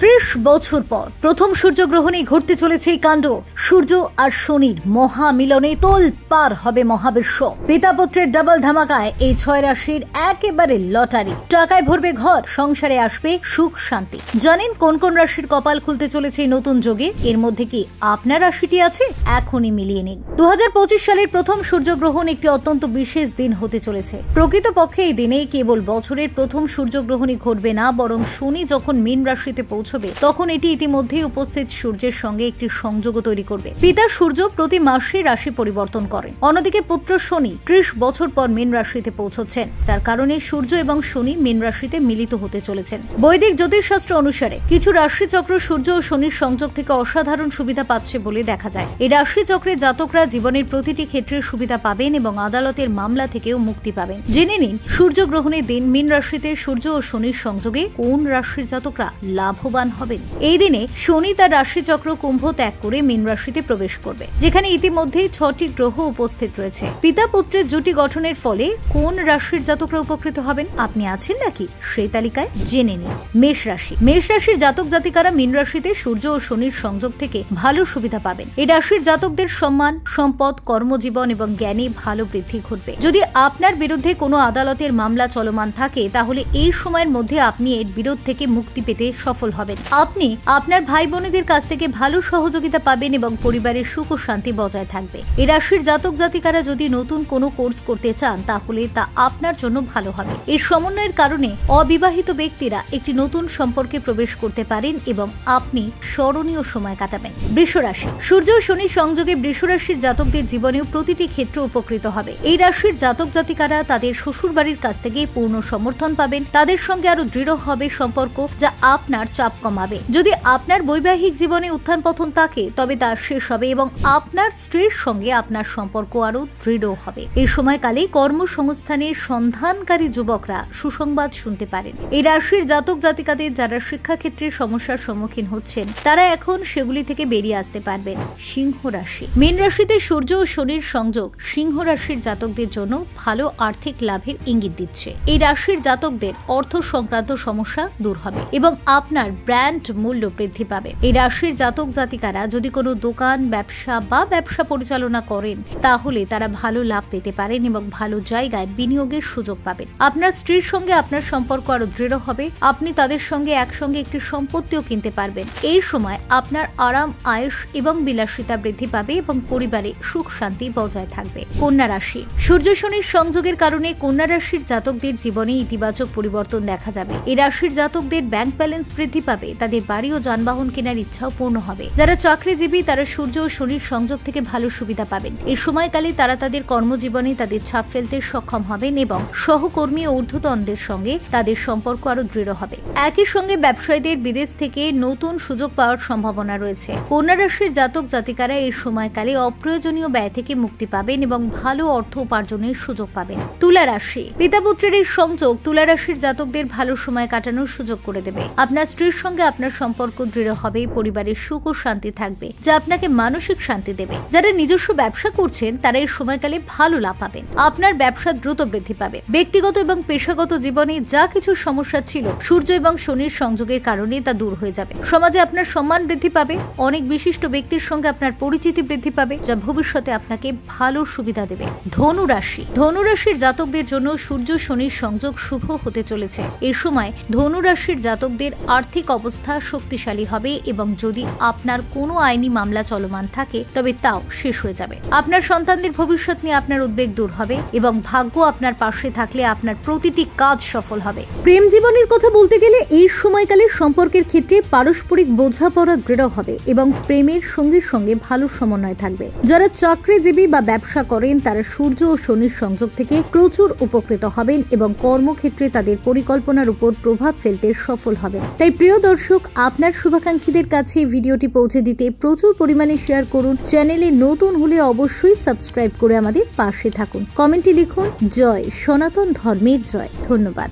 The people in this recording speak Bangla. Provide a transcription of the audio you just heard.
30 বছর পর প্রথম সূর্যগ্রহণে ঘটতে চলেছে এই কাণ্ড। সূর্য আর শনির মহামিলনে তোলপাড় হবে মহাবিশ্ব। পিতাপুত্রের ডাবল ধামাকায় এই 6 রাশির একেবারে লটারি। টাকায় ভরবে ঘর, সংসারে আসবে সুখ শান্তি। জানেন কোন কোন রাশির কপাল খুলতে চলেছে নতুন যোগে? এর মধ্যে কি আপনার রাশিটি আছে? এখনই মিলিয়ে নিন। 2025 সালের প্রথম সূর্যগ্রহণ একটি অত্যন্ত বিশেষ দিন হতে চলেছে। প্রকৃতপক্ষে এই দিনে কেবল বছরের প্রথম সূর্যগ্রহণই ঘটবে না, বরং শনি যখন মীন রাশিতে পৌঁছবে তখন এটি ইতিমধ্যেই উপস্থিত সূর্যের সঙ্গে একটি সংযোগ তৈরি করবে। পিতা সূর্য প্রতি মাসে রাশি পরিবর্তন করেন, অন্যদিকে পুত্র শনি 30 বছর পর মীন রাশিতে পৌঁছচ্ছেন, যার কারণে সূর্য এবং শনি মীন রাশিতে মিলিত হতে চলেছেন। বৈদিক জ্যোতিষশাস্ত্র অনুসারে কিছু রাশিচক্র সূর্য ও শনির সংযোগ থেকে অসাধারণ সুবিধা পাচ্ছে বলে দেখা যায়। এই রাশিচক্রে জাতকরা জীবনের প্রতিটি ক্ষেত্রে সুবিধা পাবেন এবং আদালতের মামলা থেকেও মুক্তি পাবেন। জেনে নিন সূর্যগ্রহণের দিন মীন রাশিতে সূর্য ও শনির সংযোগে কোন রাশির জাতকরা লাভবান হবেন। এই দিনে শনি তার রাশিচক্র কুম্ভ ত্যাগ করে মীন রাশিতে প্রবেশ করবে, যেখানে ইতিমধ্যেই 6টি গ্রহ উপস্থিত রয়েছে। পিতা পুত্রের জুটি গঠনের ফলে কোন রাশির জাতকরা উপকৃত হবেন? আপনি আছেন নাকি সেই তালিকায়? জেনে নিন। মেষ রাশি। মেষ রাশির জাতক জাতিকারা মীন রাশিতে সূর্য ও শনির সংযোগ থেকে ভালো সুবিধা পাবেন। এই রাশির জাতকদের সম্মান, সম্পদ, কর্মজীবন এবং জ্ঞানে ভালো বৃদ্ধি ঘটবে। যদি আপনার বিরুদ্ধে কোনো আদালতের মামলা চলমান থাকে তাহলে এই সময়ের মধ্যে আপনি এর বিরোধ থেকে মুক্তি পেতে সফল হবেন। আপনি আপনার ভাই বোনেদের কাছ থেকে ভালো সহযোগিতা পাবেন এবং পরিবারের সুখ ও শান্তি বজায় থাকবে। এই রাশির জাতক জাতিকারা যদি নতুন কোনো কোর্স করতে চান তাহলে তা আপনার জন্য ভালো হবে। এর সমন্বয়ের কারণে অবিবাহিত ব্যক্তিরা একটি নতুন সম্পর্কে প্রবেশ করতে পারেন এবং আপনি স্মরণীয় সময় কাটাবেন। বৃষ রাশি। সূর্য ও শনি সংযোগে বৃষ রাশির জাতকদের জীবনেও প্রতিটি ক্ষেত্র উপকৃত হবে। এই রাশির জাতক জাতিকারা তাদের শ্বশুর বাড়ির কাছ থেকে পূর্ণ সমর্থন পাবেন। তাদের সঙ্গে আরো দৃঢ় হবে সম্পর্ক, যা আপনার চাপ কমাবে। যদি আপনার বৈবাহিক জীবনে উত্থান পতন থাকে তবে তা শেষ হবে এবং আপনার স্ত্রীর সঙ্গে আপনার সম্পর্ক আরো দৃঢ় হবে। এই সময়কালে কর্মসংস্থানের সন্ধানকারী যুবকরা সুসংবাদ শুনতে পারেন। এই রাশির জাতক জাতিকাদের যারা শিক্ষাক্ষেত্রে সমস্যার সম্মুখীন হচ্ছেন তারা এখন সেগুলি থেকে বেরিয়ে আসতে পারবেন। সিংহ রাশি। মীন রাশিতে সূর্য ও শনির সংযোগ সিংহ রাশির জাতকদের জন্য ভালো আর্থিক লাভের ইঙ্গিত দিচ্ছে। এই রাশির জাতকদের অর্থ সংক্রান্ত সমস্যা দূর হবে এবং আপনার ব্র্যান্ড মূল্য বৃদ্ধি পাবে। এই রাশির জাতক জাতিকারা যদি কোনো দোকান, ব্যবসা বা ব্যবসা পরিচালনা করেন তাহলে তারা ভালো লাভ পেতে পারেন এবং ভালো জায়গায় বিনিয়োগের সুযোগ পাবেন। আপনার স্ত্রীর সঙ্গে আপনার সম্পর্ক আরো দৃঢ় হবে। আপনি তাদের সঙ্গে একসঙ্গে একটি সম্পত্তিও কিনতে পারবেন। এই সময় আপনার আরাম, আয়েশ এবং বিলাসিতা বৃদ্ধি পাবে এবং পরিবারে সুখ শান্তি বজায় থাকবে। কন্যা রাশি। সূর্য শনির সংযোগের কারণে কন্যা রাশির জাতকদের জীবনে ইতিবাচক পরিবর্তন দেখা যাবে। এই রাশির জাতকদের ব্যাংক ব্যালেন্স বৃদ্ধি পাবে, তাদের বাড়ি ও যানবাহন কেনার ইচ্ছাও পূর্ণ হবে। যারা চাকরিজীবী তারা সূর্য ও শনির সংযোগ থেকে ভালো সুবিধা পাবেন। এই সময়কালে তারা তাদের কর্মজীবনে তাদের ছাপ ফেলতে সক্ষম হবেন এবং সহকর্মী ও ঊর্ধ্বতনদের সঙ্গে তাদের সম্পর্ক আরো দৃঢ় হবে। একই সঙ্গে ব্যবসায়ীদের বিদেশ থেকে নতুন সুযোগ পাওয়ার সম্ভাবনা রয়েছে। কন্যা রাশির জাতক জাতিকারা এই সময়কালে অপ্রয়োজনীয় ব্যয় থেকে মুক্তি পাবেন এবং ভালো অর্থ উপার্জনের সুযোগ পাবেন। তুলা রাশি। পিতা পুত্রের এই সংযোগ তুলা রাশির জাতকদের ভালো সময় কাটানোর সুযোগ করে দেবে। আপনার স্ত্রীর সঙ্গে আপনার সম্পর্ক দৃঢ় হবে, পরিবারের সুখ ও শান্তি থাকবে, যা আপনাকে মানসিক শান্তি দেবে। যারা নিজস্ব ব্যবসা করছেন তারা এই সময়কালে ভালো লাভ পাবেন। আপনার ব্যবসা দ্রুত বৃদ্ধি পাবে। ব্যক্তিগত এবং পেশাগত জীবনে যা কিছু সমস্যা ছিল সূর্য এবং শনির সংযোগের কারণে তা দূর হয়ে যাবে। সমাজে আপনার সম্মান বৃদ্ধি পাবে। অনেক বিশিষ্ট ব্যক্তির সঙ্গে আপনার পরিচিতি বৃদ্ধি পাবে, যা ভবিষ্যতে আপনাকে ভালো সুবিধা দেবে। ধনু রাশি। ধনু রাশির জাতকদের জন্য সূর্য শনির সংযোগ শুভ হতে চলেছে। এই সময় ধনু রাশির জাতকদের আর্থিক অবস্থা শক্তিশালী হবে এবং যদি আপনার কোনো আইনি মামলা চলমান থাকে তবে তাও শেষ হয়ে যাবে। আপনার সন্তানদের ভবিষ্যৎ নিয়ে আপনার উদ্বেগ দূর হবে এবং ভাগ্য আপনার পাশে থাকলে আপনার প্রতিটি কাজ সফল হবে। প্রেম জীবনের কথা বলতে গেলে এই সময়কালে সম্পর্কের ক্ষেত্রে পারস্পরিক বোঝাপড়া দৃঢ় হবে এবং প্রেমের সঙ্গে সঙ্গে ভালো সমন্বয় থাকবে। যারা চাকরিজীবী বা ব্যবসা করেন তারা সূর্য ও শনির সংযোগ থেকে প্রচুর উপকৃত হবেন এবং কর্মক্ষেত্রে তাদের পরিকল্পনার উপর প্রভাব ফেলতে সফল হবেন। তাই প্রিয় দর্শক, আপনার শুভাকাঙ্ক্ষীদের কাছে ভিডিওটি পৌঁছে দিতে প্রচুর পরিমাণে শেয়ার করুন। চ্যানেলে নতুন হলে অবশ্যই সাবস্ক্রাইব করে আমাদের পাশে থাকুন। কমেন্টে লিখুন জয় সনাতন ধর্মের জয়। ধন্যবাদ।